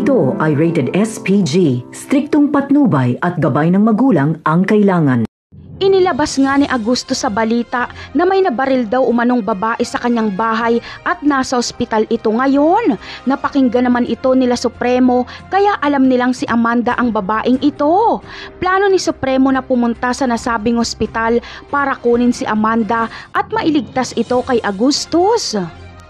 Ito ay rated SPG, striktong patnubay at gabay ng magulang ang kailangan. Inilabas nga ni Augusto sa balita na may nabaril daw umanong babae sa kanyang bahay at nasa ospital ito ngayon. Napakinggan naman ito nila Supremo kaya alam nilang si Amanda ang babaeng ito. Plano ni Supremo na pumunta sa nasabing ospital para kunin si Amanda at mailigtas ito kay Augustus.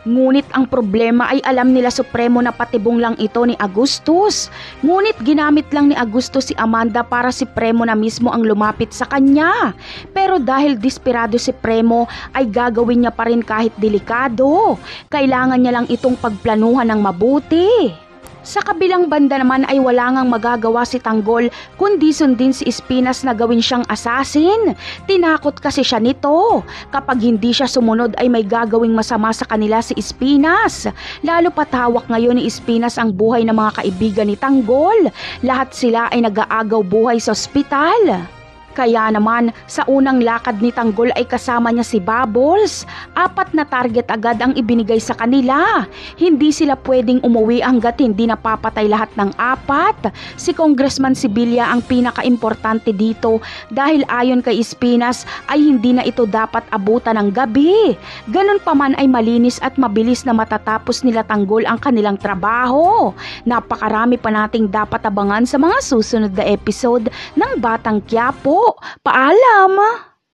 Ngunit ang problema ay alam nila Supremo na patibong lang ito ni Augustus. Ngunit ginamit lang ni Augustus si Amanda para si Premo na mismo ang lumapit sa kanya. Pero dahil desperado si Premo ay gagawin niya pa rin kahit delikado. Kailangan niya lang itong pagplanuhan ng mabuti. Sa kabilang banda naman ay wala ngang magagawa si Tanggol kundi sundin si Espinas na gawin siyang assassin. Tinakot kasi siya nito. Kapag hindi siya sumunod ay may gagawing masama sa kanila si Espinas. Lalo pat hawak ngayon ni Espinas ang buhay ng mga kaibigan ni Tanggol. Lahat sila ay nag-aagaw buhay sa ospital. Kaya naman, sa unang lakad ni Tanggol ay kasama niya si Bubbles. 4 na target agad ang ibinigay sa kanila. Hindi sila pwedeng umuwi hanggat hindi napapatay lahat ng 4. Si Congressman Sibilya ang pinaka-importante dito dahil ayon kay Espinas ay hindi na ito dapat abutan ng gabi. Ganun pa man ay malinis at mabilis na matatapos nila Tanggol ang kanilang trabaho. Napakarami pa nating dapat abangan sa mga susunod na episode ng Batang Quiapo. Paalam!